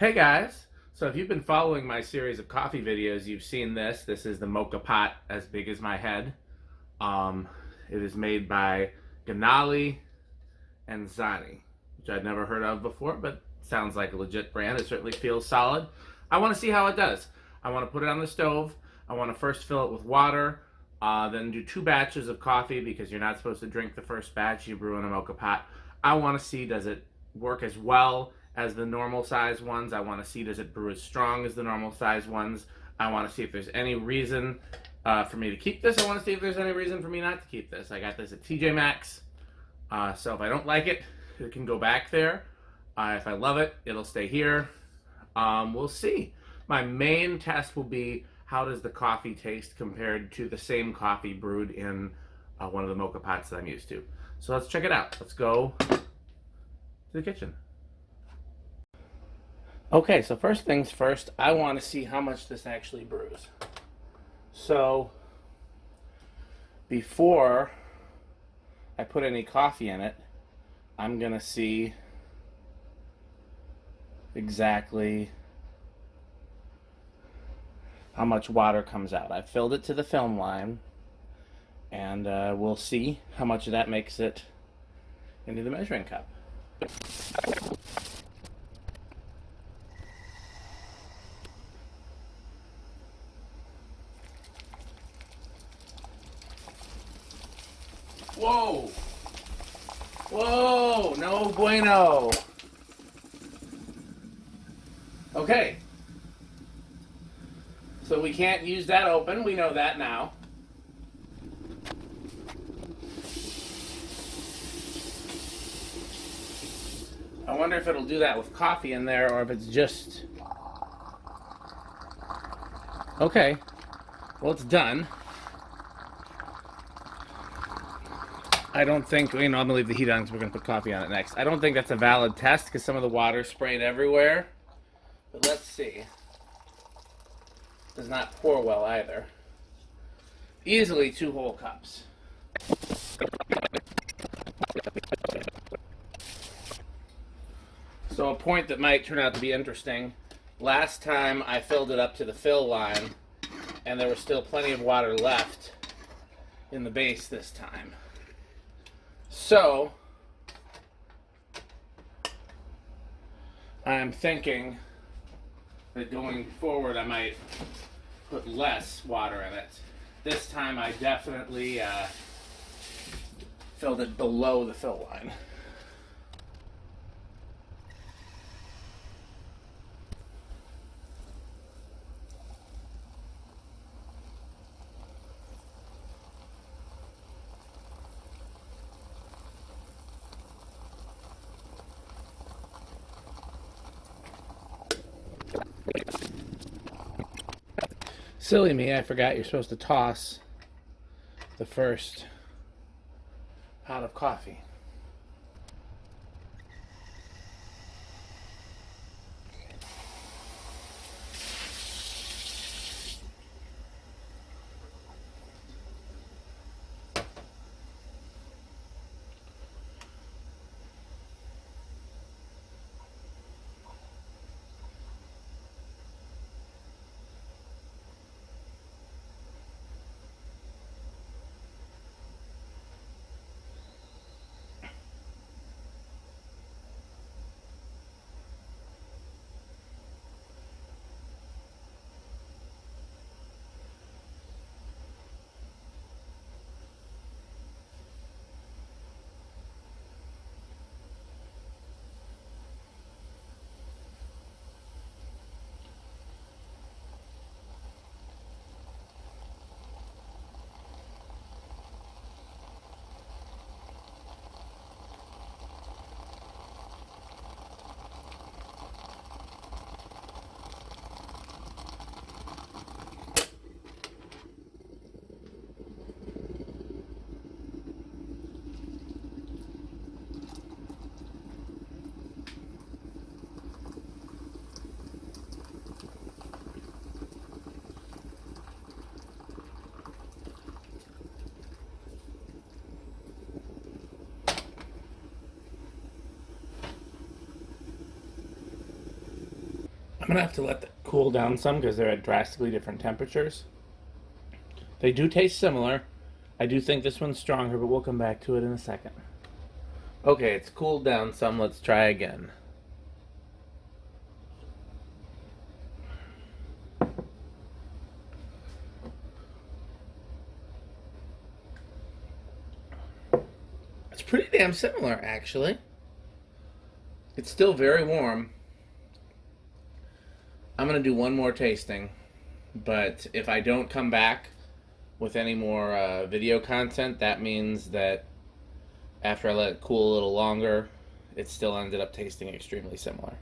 Hey guys! So if you've been following my series of coffee videos, you've seen this. This is the Moka pot as big as my head. It is made by Gnali and Zani, which I'd never heard of before, but sounds like a legit brand. It certainly feels solid. I want to see how it does. I want to put it on the stove. I want to first fill it with water, then do 2 batches of coffee because you're not supposed to drink the first batch you brew in a Moka pot. I want to see, does it work as well as the normal size ones? I want to see, does it brew as strong as the normal size ones? I want to see if there's any reason for me to keep this. I want to see if there's any reason for me not to keep this. I got this at TJ Maxx. So if I don't like it, it can go back there. If I love it, it'll stay here. We'll see. My main test will be, how does the coffee taste compared to the same coffee brewed in one of the Moka pots that I'm used to. So let's check it out. Let's go to the kitchen. Okay, so first things first, I want to see how much this actually brews. So before I put any coffee in it, I'm going to see exactly how much water comes out. I've filled it to the film line, and we'll see how much of that makes it into the measuring cup. Whoa! Whoa! No bueno! Okay. So we can't use that open. We know that now. I wonder if it'll do that with coffee in there or if it's just... Okay. Well, it's done. I don't think, I'm going to leave the heat on because we're going to put coffee on it next. I don't think that's a valid test because some of the water sprayed everywhere. But let's see. Does not pour well either. Easily 2 whole cups. So a point that might turn out to be interesting. Last time I filled it up to the fill line and there was still plenty of water left in the base this time. So I'm thinking that going forward I might put less water in it. This time I definitely filled it below the fill line. Silly me, I forgot you're supposed to toss the first pot of coffee. I'm gonna have to let that cool down some because they're at drastically different temperatures. They do taste similar. I do think this one's stronger, but we'll come back to it in a second. Okay, it's cooled down some. Let's try again. It's pretty damn similar, actually. It's still very warm. I'm going to do one more tasting, but if I don't come back with any more video content, that means that after I let it cool a little longer, it still ended up tasting extremely similar.